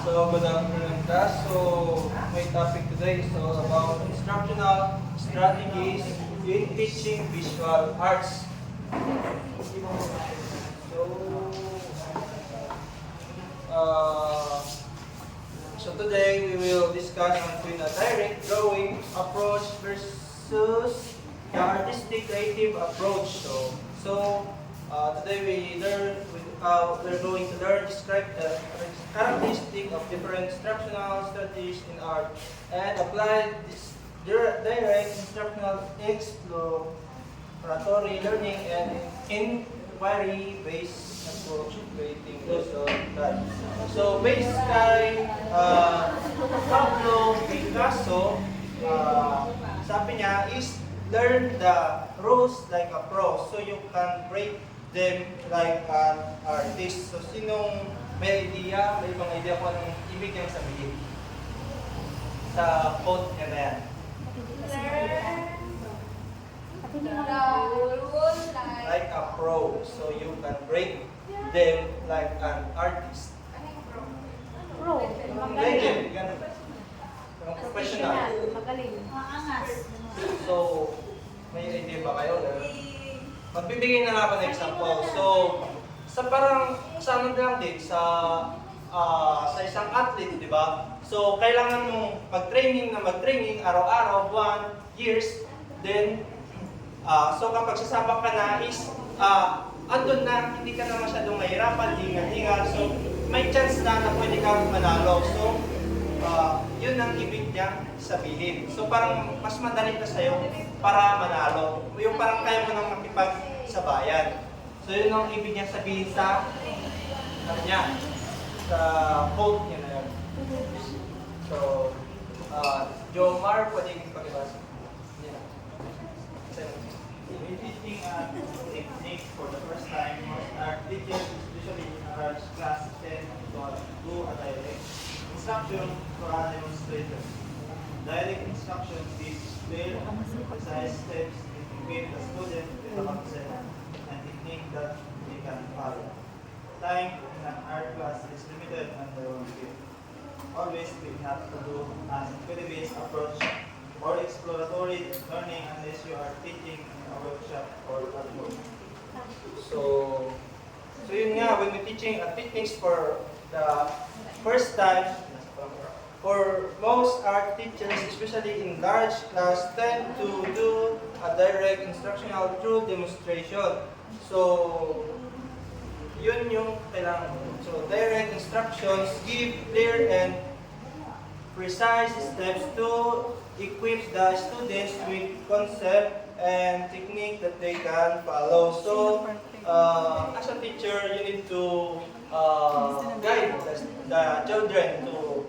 So, good afternoon, class. So, my topic today is all about instructional strategies in teaching visual arts. So, uh, so today we will discuss between a direct drawing approach versus the artistic creative approach. So, today we're going to learn describe the characteristic of different instructional strategies in art and apply this direct instructional exploratory learning and inquiry-based approach to creating those of that. So based kay Pablo Picasso, sabi niya is learn the rules like a pro so you can break them like an artist. So sinong may idea, may ibang idea kung anong ibig niyang sabihin sa quote niya na yan? Like a pro, so you can break them like an artist. Legend, ganun. Yung professional. So, may idea ba kayo? Magbibigay na lang ako ng example. So, sa parang, sa ano lang din, sa isang athlete, di ba? So, kailangan mong mag-training, araw-araw, buwan, years, then, so kapag sasabak ka na is, andun na, hindi ka na masyadong mahirapan, hingal-hingal. So, may chance na pwede kang manalo. So, yun ang ibig niyang sabihin. So, parang mas madali na sa'yo para manalo. Yung parang kaya mo nang makipagsabayan. So, yun ang ibig niya sabihin sa kanya. Sa quote niya na yun. So, Jomar, pwede yung pag-ibasa. When teaching a technique for the first time, most art teachers usually encourage class 10 to do a direct instruction for a demonstrator. Direct instruction is clear, precise steps to equip the student with a concept and technique that they can follow. Time in an art class is limited and there will be always we have to do an inquiry-based approach or exploratory learning unless you are teaching in a workshop or at home. So yun nga, when we're teaching techniques for the first time, for most art teachers, especially in large class, tend to do a direct instructional through demonstration. So, yun yung kailangan mo. So, direct instructions give clear and precise steps to equip the students with concept and technique that they can follow. So, as a teacher, you need to guide the children to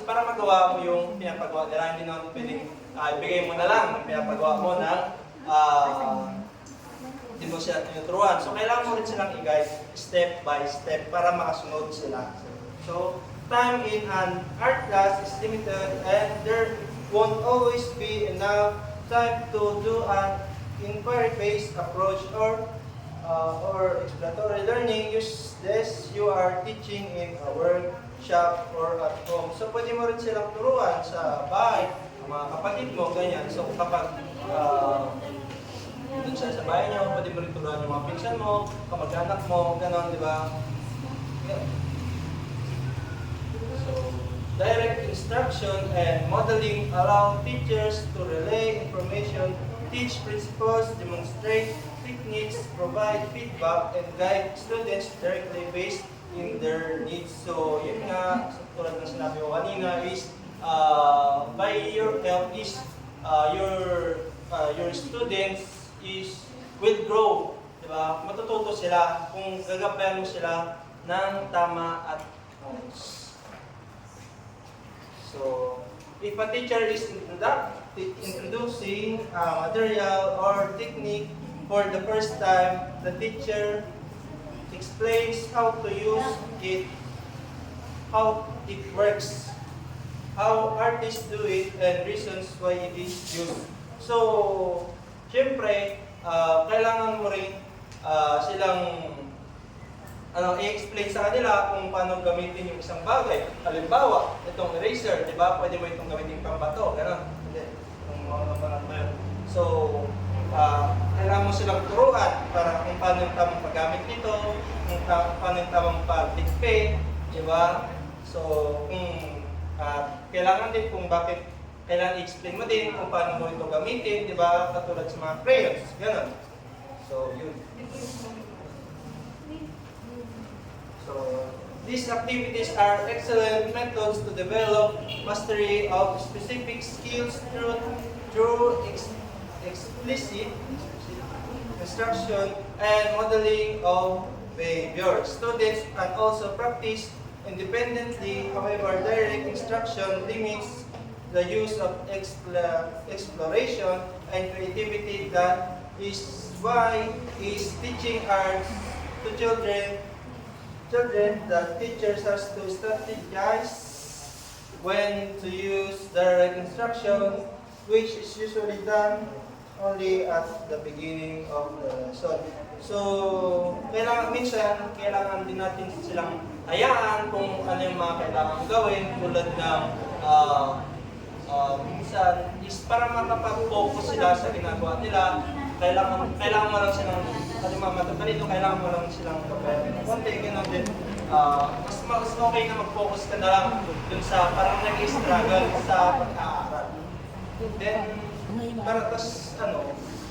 para magawa mo yung pinapagawa nila. Hindi naman pwedeng ibigay mo na lang ang pinapagawa mo ng hindi mo sila tinuturuan. So, kailangan mo rin silang i-guide step by step para makasunod sila. So, time in an art class is limited and there won't always be enough time to do an inquiry-based approach or exploratory learning. Use this you are teaching in a workshop or at home. So, pwede mo rin silang turuan sa bahay, mga kapatid mo, ganyan. So, kapag dun sa bahay nyo, pwede mo rin turuan yung mga pinsan mo, kamag-anak mo, gano'n, di ba? Yeah. So, direct instruction and modeling allow teachers to relay information, teach principles, demonstrate techniques, provide feedback, and guide students directly based in their needs. So, yun nga, tulad ng sinabi ko kanina is, by your help is, your students will grow. Diba? Matututo sila kung gagabayan mo sila ng tama at maayos. So, if a teacher is introducing material or technique for the first time, the teacher explains how to use it, how it works, how artists do it, and reasons why it is used. So, syempre, kailangan mo rin silang i-explain sa kanila kung paano gamitin yung isang bagay. Halimbawa, itong eraser, di ba? Pwede mo itong gamitin pambato, gano'n. Hindi. Itong mga pambato. So, kailangan mo silang turuan para kung paano yung tamang paggamit nito, kung paano yung tamang pagdikpe, di ba? So, kung kailangan din kung bakit kailangan i-explain mo din kung paano mo ito gamitin, di ba? Katulad sa mga crayons, gano'n. So, yun. So, these activities are excellent methods to develop mastery of specific skills through explicit instruction and modeling of behavior. Students can also practice independently, however, direct instruction limits the use of exploration and creativity. That is why is teaching arts to children, the teachers has to strategize when to use direct instruction, which is usually done only at the beginning of the lesson. So, kailangan din natin silang hayaan kung ano yung mga kailangan gawin, tulad ng minsan is para makapag-focus sila sa ginagawa nila. Kailangan mo lang silang, kasi matatalino, kailangan mo lang silang kapayarin ng konti, gano'n din. Mas okay na mag-focus ka na lang dun sa parang nag-struggle sa pag-aaral. Then, para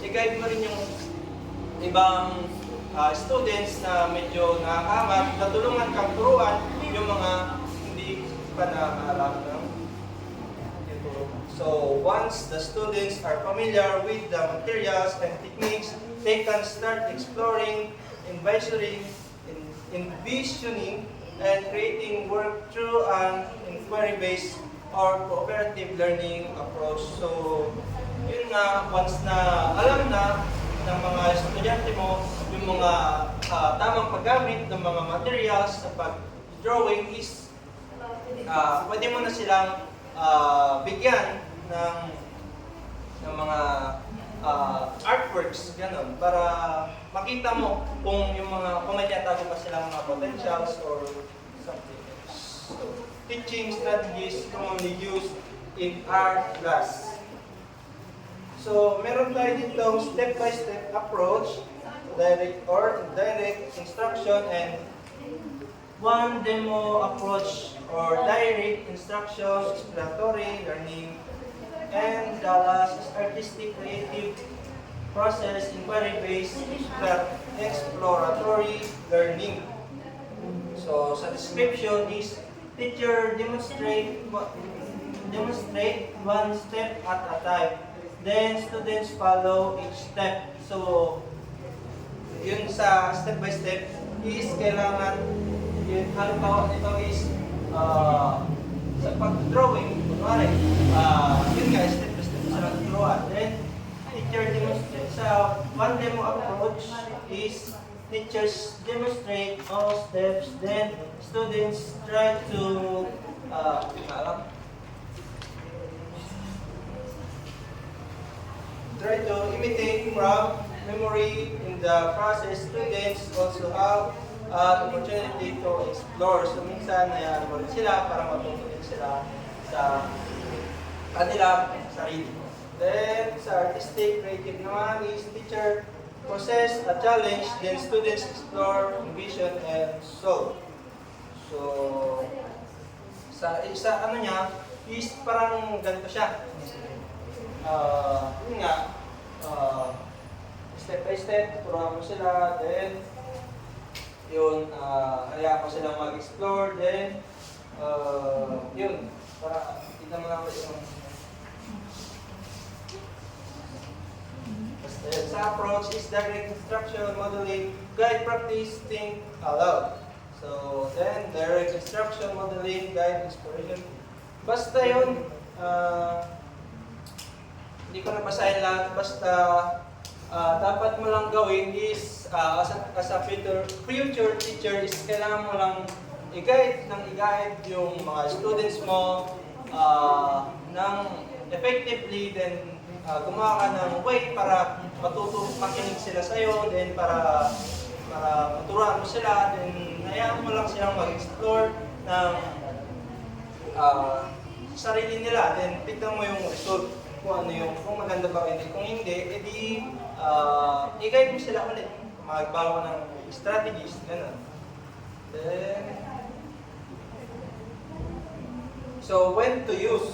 i-guide mo rin yung ibang students na medyo nakakamat, natulungan kang turuan yung mga hindi pa nakaalam ng ituro. So, once the students are familiar with the materials and techniques, they can start exploring, envisioning, and creating work through an inquiry-based or cooperative learning approach. So, yun nga, once na alam na ng mga estudyante mo yung mga tamang paggamit ng mga materials sa pag-drawing is pwede mo na silang bigyan ng mga artworks, gano'n, para makita mo kung may tinatago pa silang mga potentials or something else. So, teaching strategies commonly used in art class. So, meron tayo dito step-by-step approach, direct instruction, and one demo approach or direct instruction, exploratory learning, and the last is artistic creative process, inquiry-based exploratory learning. So, sa description is teacher demonstrate one step at a time. Then students follow each step. So, yun sa step by step is kailangan, halimbawa ito is sa pag-drawing, kunwari, yun nga, step by step sa nag-drawan. Then, teacher demonstrate, sa one demo approach is teachers demonstrate all steps, then students try to imitate from memory. In the process, students also have an opportunity to explore. So minsan, mo rin sila para matuto din sila sa kanila sarili. Then, sa artistic creative naman is teacher process a challenge, then students explore, envision, and solve. So, sa ano niya, is parang ganito siya. Yun nga, step by step, turuan mo sila, then, yun, kaya ko silang mag-explore, then, yun, para kita mo lang yung sa approach is direct instruction, modeling, guide, practice, think aloud. So, then, direct instruction, modeling, guide, exploration. Basta yun, hindi ko nabasahin lahat, basta dapat mo lang gawin is, as a future teacher is kailangan mo lang i-guide yung mga students mo ng effectively, then gumawa ka ng way para makinig sila sa'yo, then para maturuan mo sila, then hayaan mo lang silang mag-explore ng sarili nila. Then, tignan mo yung result. Kung ano yung, kung maganda ba o hindi. Kung hindi, edi i-guide mo sila ulit. Magbago ng strategies, gano'n. Then, so when to use?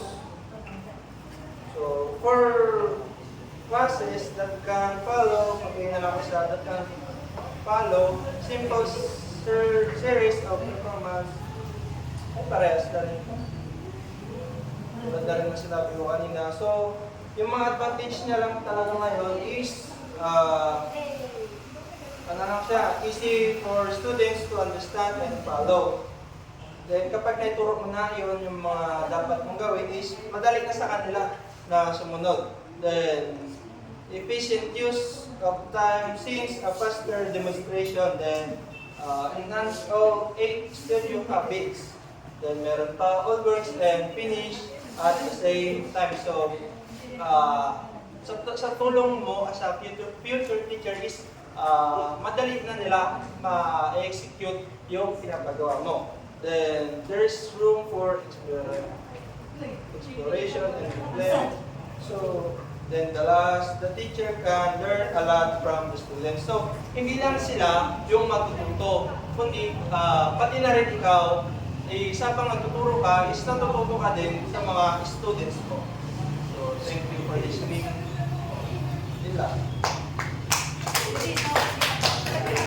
So, for classes that can follow, magiging na lang ako sa that can follow, simple series of performance, ay parehas na rin. Tulad na rin ang sinabi ko kanina. So, yung mga advantage niya lang talaga ngayon is, ano lang siya, easy for students to understand and follow. Then kapag naituro mo na yun, yung mga dapat mong gawin is madali na sa kanila na sumunod. Then, efficient use of time since a faster demonstration. Then, enhance all 8 studio habits. Then, meron pa all works and finish at the same time. So, sa tulong mo as a future teacher is madali na nila ma-execute yung pinapagawa mo. Then, there is room for exploration and reflect. So, then the teacher can learn a lot from the students. So, hindi lang sila yung matututo, kundi pati na rin ikaw, isa pang nagtuturo ka, is natututo ka din sa mga students mo. So, thank you for listening. Yun lang.